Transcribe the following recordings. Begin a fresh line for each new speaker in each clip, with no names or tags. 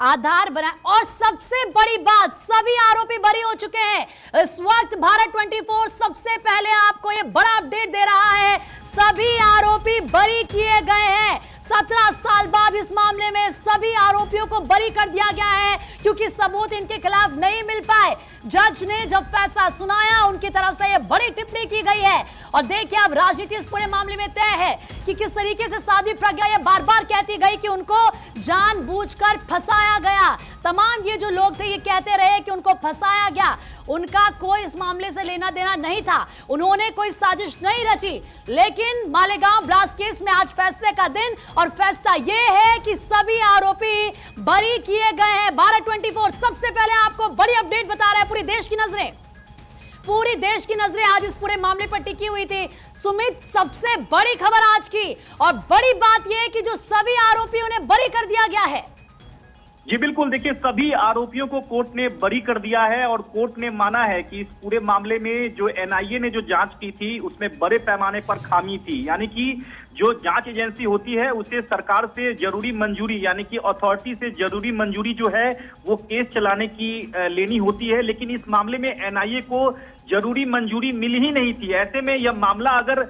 आधार बना। और सबसे बड़ी बात, सभी आरोपी बरी हो चुके हैं। इस वक्त भारत 24 सबसे पहले आपको यह बड़ा अपडेट दे रहा है, सभी आरोपी बरी किए गए हैं। 17 साल बाद इस मामले में सभी आरोपियों को बरी कर दिया गया है, क्योंकि सबूत इनके खिलाफ नहीं मिल पाए। जज ने जब फैसला सुनाया, उनकी तरफ से यह बड़ी टिप्पणी की गई है। और देखिए, अब राजनीति इस पूरे मामले में तय है कि किस तरीके से साध्वी प्रज्ञा ये बार बार कहती गई कि उनको जानबूझकर फंसाया गया। तमाम ये जो लोग थे ये कहते रहे कि उनको फंसाया गया, उनका कोई इस मामले से लेना देना नहीं था, उन्होंने कोई साजिश नहीं रची। लेकिन मालेगांव ब्लास्ट केस में आज फैसले का दिन, और फैसला यह है कि सभी आरोपी बरी किए गए हैं। भारत 24 सबसे पहले आपको बड़ी अपडेट बता रहा है। पूरी देश की नजरें आज इस पूरे मामले पर टिकी हुई थी। सुमित, सबसे बड़ी खबर आज की और बड़ी बात यह है कि जो सभी आरोपियों ने बरी कर दिया गया है।
जी बिल्कुल, देखिए सभी आरोपियों को कोर्ट ने बरी कर दिया है और कोर्ट ने माना है कि इस पूरे मामले में जो एनआईए ने जो जांच की थी उसमें बड़े पैमाने पर खामी थी। यानी कि जो जांच एजेंसी होती है उसे सरकार से जरूरी मंजूरी, यानी कि अथॉरिटी से जरूरी मंजूरी जो है वो केस चलाने की लेनी होती है, लेकिन इस मामले में एनआईए को जरूरी मंजूरी मिल ही नहीं थी। ऐसे में यह मामला अगर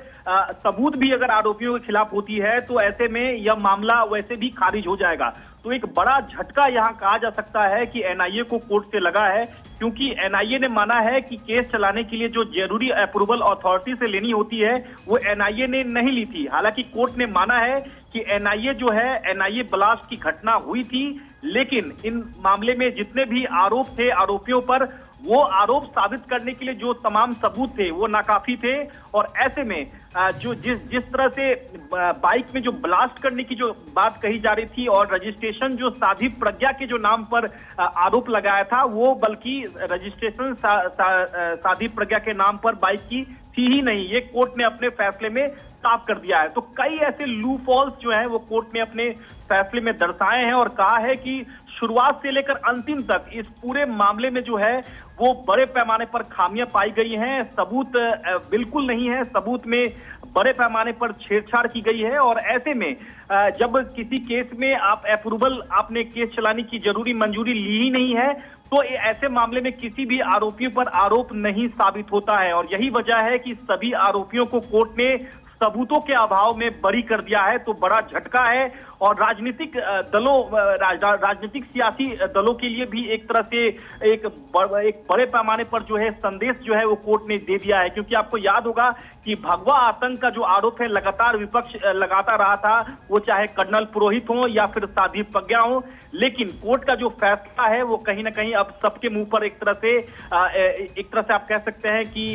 सबूत भी अगर आरोपियों के खिलाफ होती है तो ऐसे में यह मामला वैसे भी खारिज हो जाएगा। तो एक बड़ा झटका यहां कहा जा सकता है कि एनआईए को कोर्ट से लगा है, क्योंकि एनआईए ने माना है कि केस चलाने के लिए जो जरूरी अप्रूवल अथॉरिटी से लेनी होती है वो एनआईए ने नहीं ली थी। हालांकि कोर्ट ने माना है कि एनआईए जो है, एनआईए ब्लास्ट की घटना हुई थी, लेकिन इन मामले में जितने भी आरोप थे आरोपियों पर, वो आरोप साबित करने के लिए जो तमाम सबूत थे वो नाकाफी थे। और ऐसे में जो जिस तरह से बाइक में जो ब्लास्ट करने की जो बात कही जा रही थी और रजिस्ट्रेशन जो साध्वी प्रज्ञा के जो नाम पर आरोप लगाया था, वो बल्कि रजिस्ट्रेशन साध्वी प्रज्ञा के नाम पर बाइक की थी ही नहीं, ये कोर्ट ने अपने फैसले में साफ कर दिया है। तो कई ऐसे लूपहोल्स जो है वो कोर्ट ने अपने फैसले में दर्शाए हैं और कहा है कि शुरुआत से लेकर अंतिम तक इस पूरे मामले में जो है वो बड़े पैमाने पर खामियां पाई गई हैं। सबूत बिल्कुल नहीं है, सबूत में बड़े पैमाने पर छेड़छाड़ की गई है। और ऐसे में जब किसी केस में आप अप्रूवल, आपने केस चलाने की जरूरी मंजूरी ली ही नहीं है, तो ऐसे मामले में किसी भी आरोपियों पर आरोप नहीं साबित होता है। और यही वजह है कि सभी आरोपियों को कोर्ट ने सबूतों के अभाव में बरी कर दिया है। तो बड़ा झटका है और राजनीतिक दलों, राजनीतिक सियासी दलों के लिए भी एक तरह से एक बड़े पैमाने पर जो है संदेश जो है वो कोर्ट ने दे दिया है। क्योंकि आपको याद होगा कि भगवा आतंक का जो आरोप है लगातार विपक्ष लगाता रहा था, वो चाहे कर्नल पुरोहित हो या फिर साध्वी प्रज्ञा हो, लेकिन कोर्ट का जो फैसला है वो कहीं ना कहीं अब सबके मुंह पर एक तरह से आप कह सकते हैं कि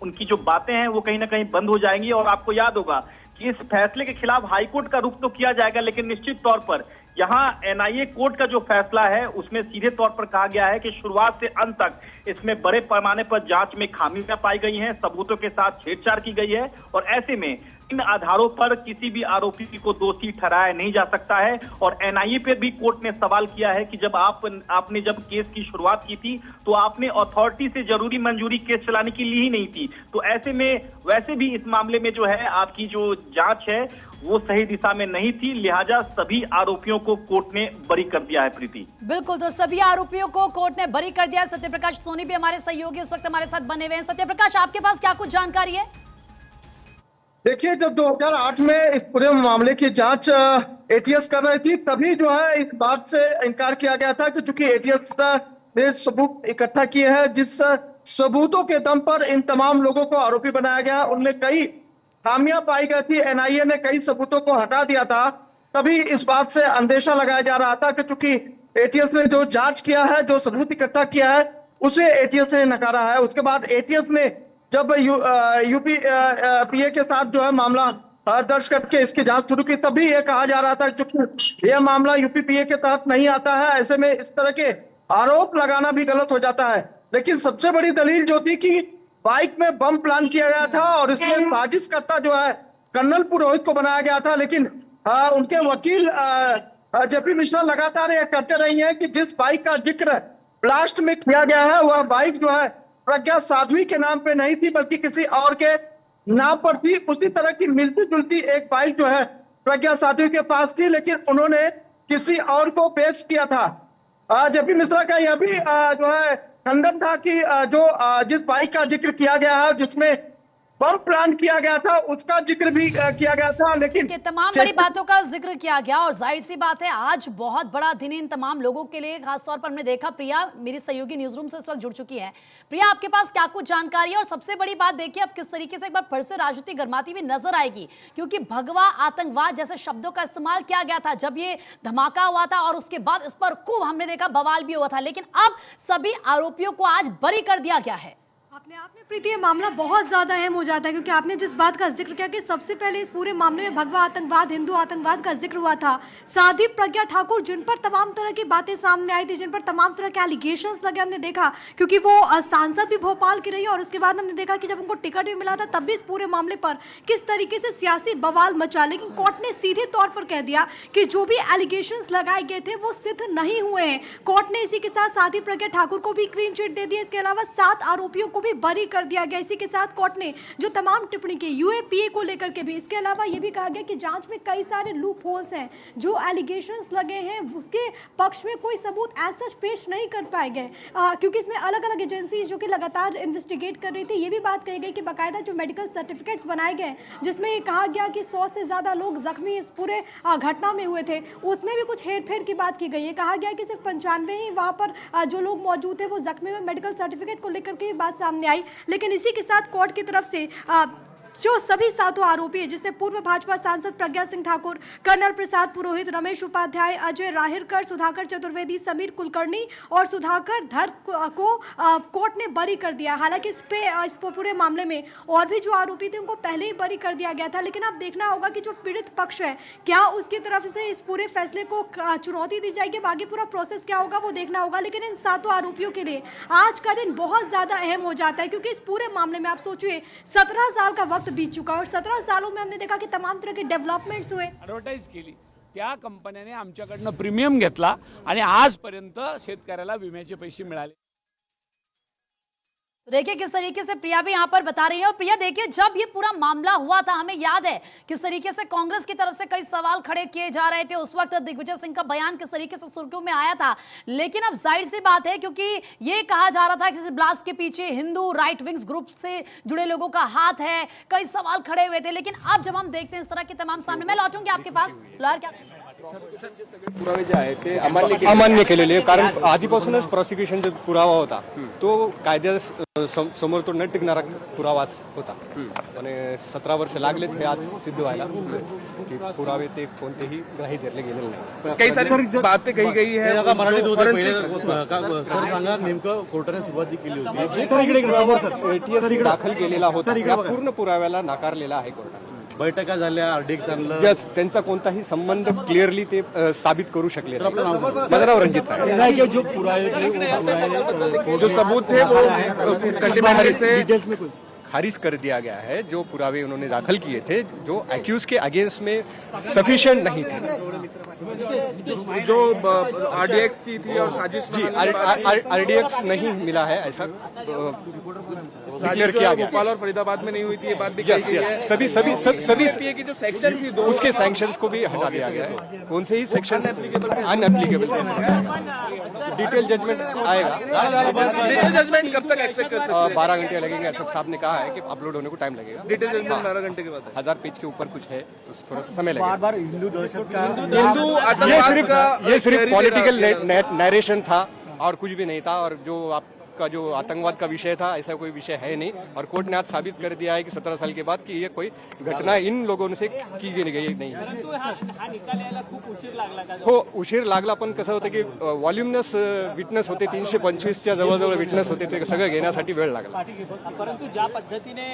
उनकी जो बातें हैं वो कहीं ना कहीं बंद हो जाएंगी। और आपको याद होगा कि इस फैसले के खिलाफ हाईकोर्ट का रुख तो किया जाएगा, लेकिन निश्चित तौर पर यहाँ एनआईए कोर्ट का जो फैसला है उसमें सीधे तौर पर कहा गया है कि शुरुआत से अंत तक इसमें बड़े पैमाने पर जांच में खामियां पाई गई हैं, सबूतों के साथ छेड़छाड़ की गई है। और ऐसे में इन आधारों पर किसी भी आरोपी को दोषी ठहराया नहीं जा सकता है। और एनआईए पर भी कोर्ट ने सवाल किया है कि जब आपने जब केस की शुरुआत की थी तो आपने अथॉरिटी से जरूरी मंजूरी केस चलाने की ली ही नहीं थी। तो ऐसे में वैसे भी इस मामले में जो है आपकी जो जांच है वो सही दिशा में नहीं थी, लिहाजा सभी आरोपियों को कोर्ट ने बरी कर दिया है। प्रीति,
बिल्कुल, तो सभी आरोपियों को कोर्ट ने बरी कर दिया है। सत्यप्रकाश सोनी भी हमारे सहयोगी इस वक्त हमारे साथ बने हुए हैं। सत्यप्रकाश, आपके पास क्या कुछ जानकारी है?
देखिए, जब 2008 में इस पूरे मामले की जांच एटीएस कर रही थी, तभी जो है इस बात से इनकार किया गया था कि चूंकि एटीएस ने सबूत इकट्ठा किए हैं, जिस सबूतों के दम पर इन तमाम लोगों को आरोपी बनाया गया, उनमें कई खामियां पाई गई थी, एनआईए ने कई सबूतों को हटा दिया था। तभी इस बात से अंदेशा लगाया जा रहा था कि चूंकि एटीएस ने जो जांच किया है, जो सबूत इकट्ठा किया है, उसे एटीएस ने नकारा है। उसके बाद एटीएस ने जब यूपीपीए के साथ जो है मामला दर्ज करके इसकी जांच शुरू की, तभी ये कहा जा रहा था क्योंकि यह मामला यूपीपीए के तहत नहीं आता है, ऐसे में इस तरह के आरोप लगाना भी गलत हो जाता है। लेकिन सबसे बड़ी दलील जो थी कि बाइक में बम प्लान किया गया था और इसमें साजिशकर्ता जो है कर्नल पुरोहित को बनाया गया था। लेकिन उनके वकील जेपी मिश्रा लगातार यह कहते रही हैं कि जिस बाइक का जिक्र ब्लास्ट में किया गया है वह बाइक जो है प्रज्ञा साध्वी के नाम पे नहीं थी, बल्कि किसी और के नाम पर थी। उसी तरह की मिलती जुलती एक बाइक जो है प्रज्ञा साध्वी के पास थी, लेकिन उन्होंने किसी और को पेश किया था। जेपी मिश्रा का यह भी जो है खंडन था कि जिस बाइक का जिक्र किया गया है जिसमें बम प्लान किया गया था उसका जिक्र भी किया गया था, लेकिन
तमाम बड़ी बातों का जिक्र किया गया और जाहिर सी बात है आज बहुत बड़ा दिन इन तमाम लोगों के लिए। खासतौर पर हमने देखा प्रिया मेरी सहयोगी न्यूज रूम से इस वक्त जुड़ चुकी है। प्रिया, आपके पास क्या कुछ जानकारी है और सबसे बड़ी बात देखिए अब किस तरीके से एक बार फिर से राजनीति गर्माती हुई नजर आएगी, क्योंकि भगवा आतंकवाद जैसे शब्दों का इस्तेमाल किया गया था जब ये धमाका हुआ था और उसके बाद इस पर खूब हमने देखा बवाल भी हुआ था, लेकिन अब सभी आरोपियों को आज बरी कर दिया गया है।
अपने आप में प्रीति ये मामला बहुत ज़्यादा अहम हो जाता है, क्योंकि आपने जिस बात का जिक्र किया कि सबसे पहले इस पूरे मामले में भगवा आतंकवाद, हिंदू आतंकवाद का जिक्र हुआ था। साध्वी प्रज्ञा ठाकुर जिन पर तमाम तरह की बातें सामने आई थी, जिन पर तमाम तरह के एलिगेशंस लगे, हमने देखा क्योंकि वो सांसद भी भोपाल की रही और उसके बाद हमने देखा कि जब उनको टिकट भी मिला था तब भी इस पूरे मामले पर किस तरीके से सियासी बवाल मचा। लेकिन कोर्ट ने सीधे तौर पर कह दिया कि जो भी एलिगेशंस लगाए गए थे वो सिद्ध नहीं हुए हैं। कोर्ट ने इसी के साथ साध्वी प्रज्ञा ठाकुर को भी क्लीन चिट दे दी। इसके अलावा 7 आरोपियों को भी बरी कर दिया गया। इसी के साथ कोर्ट ने जो तमाम टिप्पणी की यूएपीए को लेकर के भी, इसके अलावा यह भी कहा गया कि जांच में कई सारे लूप होल्स हैं, जो एलिगेशंस लगे हैं उसके पक्ष में कोई सबूत ऐसा पेश नहीं कर पाए गए, क्योंकि इसमें अलग अलग एजेंसी जो कि लगातार इन्वेस्टिगेट कर रही थी। ये भी बात कही गई कि बाकायदा जो मेडिकल सर्टिफिकेट्स बनाए गए जिसमें ये कहा गया कि 100 से ज्यादा लोग जख्मी इस पूरे घटना में हुए थे, उसमें भी कुछ हेरफेर की बात की गई है। कहा गया कि सिर्फ 95 ही वहां पर जो लोग मौजूद थे वो जख्मी हुए। मेडिकल सर्टिफिकेट को लेकर के बात सामने आई। लेकिन इसी के साथ कोर्ट की तरफ से जो सभी 7 आरोपी हैं, जिससे पूर्व भाजपा सांसद प्रज्ञा सिंह ठाकुर, कर्नल प्रसाद पुरोहित, रमेश उपाध्याय, अजय राहिरकर, सुधाकर चतुर्वेदी, समीर कुलकर्णी और सुधाकर धर को कोर्ट ने बरी कर दिया। हालांकि इस पूरे मामले में और भी जो आरोपी थे उनको पहले ही बरी कर दिया गया था, लेकिन अब देखना होगा कि जो पीड़ित पक्ष है क्या उसकी तरफ से इस पूरे फैसले को चुनौती दी जाएगी, आगे पूरा प्रोसेस क्या होगा वो देखना होगा। लेकिन इन 7 आरोपियों के लिए आज का दिन बहुत ज्यादा अहम हो जाता है, क्योंकि इस पूरे मामले में आप सोचिए 17 साल का वक्त बीत चुका और 17 सालों में हमने देखा कि तमाम तरह के डेव्हलपमेंट्स हुए।
ॲडव्हर्टाईज केली त्या कंपन्याने आमच्याकडनं प्रीमियम घेतला आणि आजपर्यंत शेतकऱ्याला विम्याचे पैसे मिळाले।
तो देखिए किस तरीके से प्रिया भी यहाँ पर बता रही है। और प्रिया देखिए जब ये पूरा मामला हुआ था हमें याद है किस तरीके से कांग्रेस की तरफ से कई सवाल खड़े किए जा रहे थे। उस वक्त दिग्विजय सिंह का बयान किस तरीके से सुर्खियों में आया था, लेकिन अब जाहिर सी बात है क्योंकि ये कहा जा रहा था कि इस ब्लास्ट के पीछे हिंदू राइट विंग्स ग्रुप से जुड़े लोगों का हाथ है, कई सवाल खड़े हुए थे। लेकिन अब जब हम देखते हैं इस तरह के तमाम सामने, मैं लौटूंगी आपके पास लॉयर क्या
पुरावे जे आहेत ते अमान्य केलेले, कारण आधीपासूनच प्रॉसिक्युशनचा पुरावा होता तो कायद्या समोर तो न टिकणारा पुरावाच होता आणि 17 वर्ष लागलेत हे आज सिद्ध व्हायला की पुरावे ते कोणतेही ग्राही धरले गेलेले नाही।
कई सारी बातें कही गई है
नेमकं कोर्टाने सुरुवात जी केली होती
एटीएस दाखल केलेला होता या पूर्ण पुराव्याला नाकारलेला आहे कोर्टाने।
बैठका झाल्या आरडीएक्स आणलं,
जस त्यांचा कोणताही संबंध क्लिअरली ते साबित करू शकले नाही। माझं नाव रणजित आहे।
जो पुरावे
जो सबूत थे वो खारिज कर दिया गया है। जो पुरावे उन्होंने दाखल किए थे जो एक्यूज के अगेंस्ट में सफिशिएंट नहीं थे।
जो आरडीएक्स की थी और साजिश
जी आरडीएक्स नहीं मिला है ऐसा डिक्लेयर किया गया।
भोपाल और फरीदाबाद में नहीं हुई थी ये बात भी कही गई है।
सभी
की जो सेक्शन थी
उसके सैंक्शंस को भी हटा दिया गया है। कौन से ही सेक्शन अनएप्लीकेबल डिटेल जजमेंट आएगा।
डिटेल जजमेंट कब तक एक्सपेक्ट कर सकते हैं?
12 घंटे लगेंगे एसएफ साहब ने कहा है कि अपलोड होने को टाइम लगेगा।
डिटेल जजमेंट 12 घंटे के बाद
1000 पेज के ऊपर कुछ है तो थोड़ा सा समय लगेगा।
बार हिंदू दहशत का
हिंदू आतंकवाद का
ये सिर्फ पॉलिटिकल नरेशन था और कुछ भी नहीं था। और जो आपका जो आतंकवाद का विषय था ऐसा कोई विषय है नहीं। और कोर्ट ने आज साबित कर दिया है कि 17 साल के बाद कि ये कोई घटना इन लोगों से की गई नहीं है। हो उशीर लागला, पण कसं होतं की व्हॉल्युमनस विटनेस होते 325च्या जवळजवळ विटनेस होते, ते सगळं घेण्यासाठी वेळ लागला।
परंतु ज्या पद्धतीने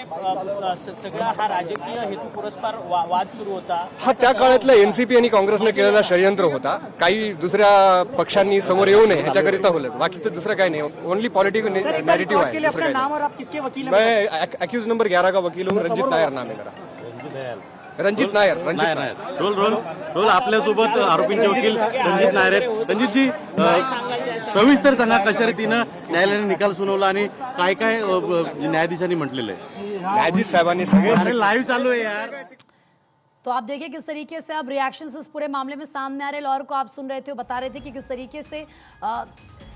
सगळा हा राजकीय हेतू पुरस्कार वाद सुरू होता,
हा त्या काळातला एनसीपी आणि काँग्रेसने केलेला षडयंत्र होता। काही दुसऱ्या पक्षांनी समोर येऊ नये ह्याच्याकरिता होलं, बाकी तर दुसरं काही नाही। ओनली पॉलिटिकल नैरेटिव है। मैं एक्यूज नंबर 11 का वकील हूँ। रंजित नायर नाम है मेरा। रंजित नायर
रोल आपल्यासोबत आरोपींचे वकील रणजित नायर आहेत। रणजितजी सविस्तर सांगा कशा रीतीनं न्यायालयाने निकाल सुनावला आणि काय काय न्यायाधीशांनी म्हटलेलं आहे।
न्यायाधीश साहेबांनी सगळे
लाईव्ह चालू आहे यार।
तो आप देखिए किस तरीके से अब रिएक्शंस इस पूरे मामले में सामने आ रहे हैं। लॉयर को आप सुन रहे थे, बता रहे थे कि किस तरीके से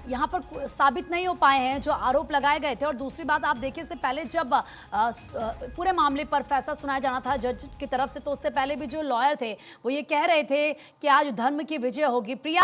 यहाँ पर साबित नहीं हो पाए हैं जो आरोप लगाए गए थे। और दूसरी बात आप देखिए, इससे पहले जब पूरे मामले पर फैसला सुनाया जाना था जज की तरफ से, तो उससे पहले भी जो लॉयर थे वो ये कह रहे थे कि आज धर्म की विजय होगी। प्रिया,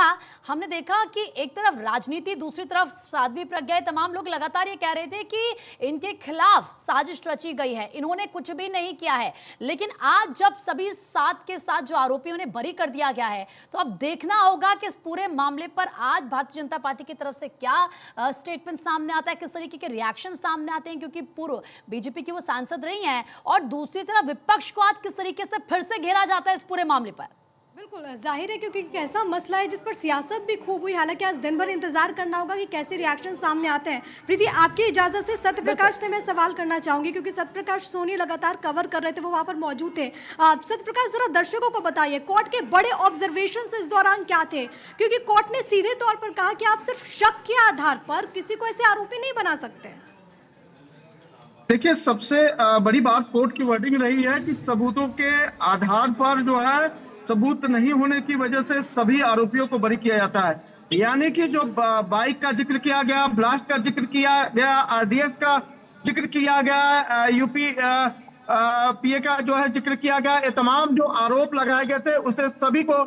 हमने देखा कि एक तरफ राजनीति, दूसरी तरफ साध्वी प्रज्ञा, तमाम लोग लगातार ये कह रहे थे कि इनके खिलाफ साजिश रची गई है, इन्होंने कुछ भी नहीं किया है। लेकिन आज जब सभी साथ के साथ जो आरोपियों ने बरी कर दिया गया है, तो अब देखना होगा कि इस पूरे मामले पर आज भारतीय जनता पार्टी की तरफ से क्या स्टेटमेंट सामने आता है, किस तरीके के रिएक्शन सामने आते हैं, क्योंकि पूर्व बीजेपी की वो सांसद रही हैं। और दूसरी तरफ विपक्ष को आज किस तरीके से फिर से घेरा जाता है इस पूरे मामले पर।
बिल्कुल जाहिर है, क्योंकि एक ऐसा मसला है जिस पर सियासत भी खूब हुई। हालांकि आज दिन भर इंतजार करना होगा कि कैसे रिएक्शन सामने आते हैं। प्रीति, आपकी इजाजत से सत्य प्रकाश से मैं सवाल करना चाहूंगी, क्योंकि सत्य प्रकाश सोनी लगातार कवर कर रहे थे, वो वहां पर मौजूद थे। सत्य प्रकाश, जरा दर्शकों को बताइए कोर्ट के बड़े ऑब्जर्वेशन इस दौरान क्या थे, क्योंकि कोर्ट ने सीधे तौर पर कहा कि आप सिर्फ शक के आधार पर किसी को ऐसे आरोपी नहीं बना सकते।
देखिए, सबसे बड़ी बात कोर्ट की वर्डिंग रही है कि सबूतों के आधार पर जो है, सबूत नहीं होने की वजह से सभी आरोपियों को बरी किया जाता है। यानी कि जो बाइक का जिक्र किया गया, ब्लास्ट का जिक्र किया गया, आरडीएक्स का जिक्र किया गया, यूपी पीए का जो है जिक्र किया गया, ये तमाम जो आरोप लगाए गए थे उसे सभी को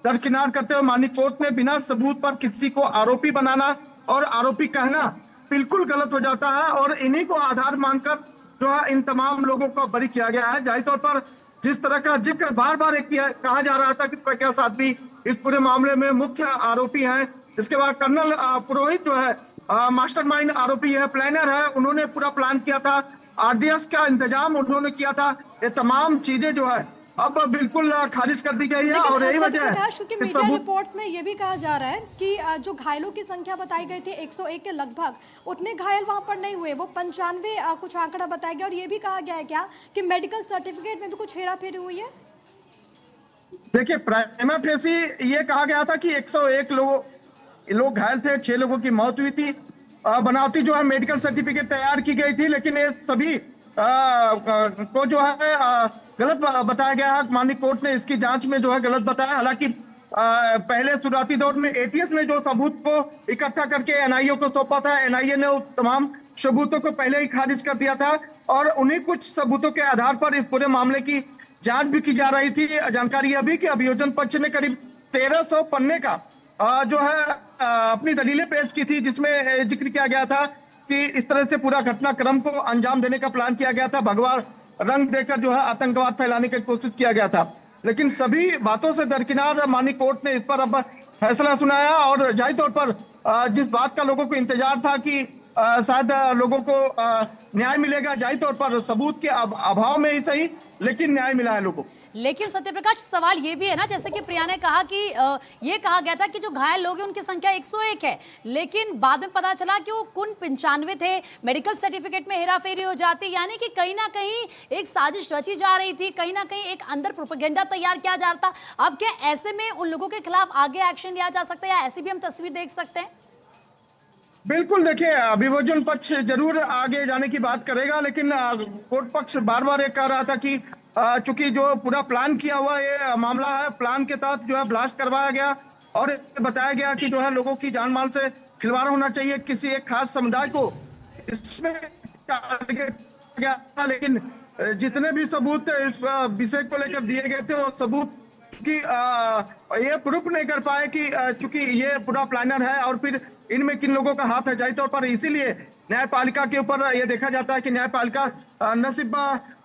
दरकिनार करते हुए माननीय कोर्ट ने बिना सबूत पर किसी को आरोपी बनाना और आरोपी कहना बिल्कुल गलत हो जाता है। और इन्हीं को आधार मानकर जो है इन तमाम लोगों को बरी किया गया है। जाहिर तौर पर जिस तरह का जिक्र बार बार कहा जा रहा था कि प्रज्ञा साध्वी इस पूरे मामले में मुख्य आरोपी हैं, इसके बाद कर्नल पुरोहित जो है मास्टरमाइंड आरोपी है, प्लानर है, उन्होंने पूरा प्लान किया था, आरडीएक्स का इंतजाम उन्होंने किया था, ये तमाम चीजें जो है अब बिल्कुल खारिज कर दी गई है। और यही वजह है
कि मीडिया रिपोर्ट्स में ये भी कहा जा रहा है कि जो घायलों की संख्या बताई गई थी 101 के लगभग, उतने घायल वहां पर नहीं हुए, वो 95 कुछ आंकड़ा बताया गया। और ये भी कहा गया है क्या कि मेडिकल सर्टिफिकेट में भी कुछ हेरा फेरी हुई है?
देखिए, प्राइमा फेसी ये कहा गया था कि 101 लोग घायल थे, 6 लोगों की मौत हुई थी, बनावटी जो है मेडिकल सर्टिफिकेट तैयार की गई थी, लेकिन ये सभी को जो है गलत बताया गया है। माननीय कोर्ट ने इसकी जांच में जो है गलत बताया। हालांकि पहले शुरुआती दौर में एटीएस ने जो सबूत को इकट्ठा करके एनआईए को सौंपा था, एनआईए ने उस तमाम सबूतों को पहले ही खारिज कर दिया था और उन्हीं कुछ सबूतों के आधार पर इस पूरे मामले की जांच भी की जा रही थी। जानकारी अभी कि अभियोजन पक्ष ने करीब 1300 पन्ने का जो है अपनी दलीलें पेश की थी, जिसमें जिक्र किया गया था कि इस तरह से पूरा घटनाक्रम को अंजाम देने का प्लान किया गया था, भगवा रंग देकर जो है आतंकवाद फैलाने की कोशिश किया गया था। लेकिन सभी बातों से दरकिनार माननीय कोर्ट ने इस पर अब फैसला सुनाया। और जाहिर तौर पर जिस बात का लोगों को इंतजार था कि शायद लोगों को न्याय मिलेगा, जाहिर तौर पर सबूत के अभाव में ही सही, लेकिन न्याय मिला है लोगों को।
लेकिन सत्यप्रकाश, सवाल ये भी है ना, जैसे कि प्रिया ने कहा कि ये कहा गया था कि जो घायल लोग हैं उनकी संख्या 101 है, लेकिन बाद में पता चला कि वो कुल 95 थे, मेडिकल सर्टिफिकेट में हेराफेरी हो जाती, यानी कि कहीं ना कहीं एक साजिश रची जा रही थी, कहीं ना कहीं एक अंदर प्रोपेगेंडा तैयार किया जा रहा था। अब क्या ऐसे में उन लोगों के खिलाफ आगे एक्शन लिया जा सकता है, या ऐसी भी हम तस्वीर देख सकते हैं?
बिल्कुल, देखिए, अभियोजन पक्ष जरूर आगे जाने की बात करेगा, लेकिन कोर्ट पक्ष बार बार ये कह रहा था कि चूंकि जो पूरा प्लान किया हुआ ये मामला है, प्लान के तहत जो है ब्लास्ट करवाया गया और बताया गया कि जो है लोगों की जान माल से खिलवाड़ होना चाहिए, किसी एक खास समुदाय को इसमें टारगेट किया गया। लेकिन जितने भी सबूत इस विषय को लेकर दिए गए थे, वो सबूत कि ये प्रूफ नहीं कर पाए कि चूंकि ये पूरा प्लानर है और फिर इनमें किन लोगों का हाथ है। जाहिर तौर पर इसीलिए न्यायपालिका के ऊपर यह देखा जाता है कि न्यायपालिका न सिर्फ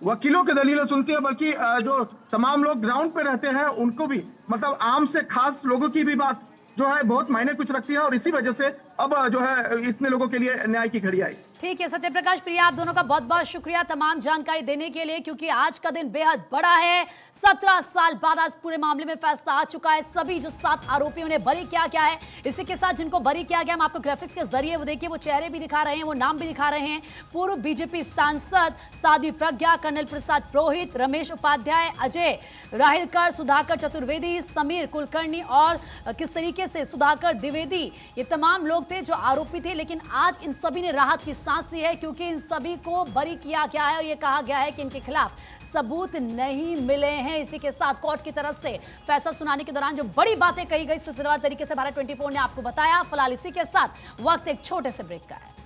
वकीलों की दलीलें सुनती है, बल्कि जो तमाम लोग ग्राउंड पे रहते हैं उनको भी, मतलब आम से खास लोगों की भी बात जो है बहुत मायने कुछ रखती है। और इसी वजह से अब जो है इतने लोगों के लिए न्याय की घड़ी आई।
ठीक है सत्यप्रकाश, प्रिया, आप दोनों का बहुत बहुत शुक्रिया तमाम जानकारी देने के लिए, क्योंकि आज का दिन बेहद बड़ा है। 17 साल बाद आज पूरे मामले में फैसला आ चुका है। सभी जो 7 आरोपियों ने बरी किया गया है, इसी के साथ जिनको बरी किया गया, हम आपको ग्राफिक्स के जरिए वो देखिए, वो चेहरे भी दिखा रहे हैं, वो नाम भी दिखा रहे हैं। पूर्व बीजेपी सांसद साध्वी प्रज्ञा, कर्नल प्रसाद पुरोहित, रमेश उपाध्याय, अजय राहिलकर, सुधाकर चतुर्वेदी, समीर कुलकर्णी और किस तरीके से सुधाकर द्विवेदी, ये तमाम लोग थे जो आरोपी थे। लेकिन आज इन सभी ने राहत की सांस ली है, क्योंकि इन सभी को बरी किया गया है और ये कहा गया है कि इनके खिलाफ सबूत नहीं मिले हैं। इसी के साथ कोर्ट की तरफ से फैसला सुनाने के दौरान जो बड़ी बातें कही गई सिलसिलेवार तरीके से भारत 24 ने आपको बताया। फिलहाल इसी के साथ वक्त एक छोटे से ब्रेक का है।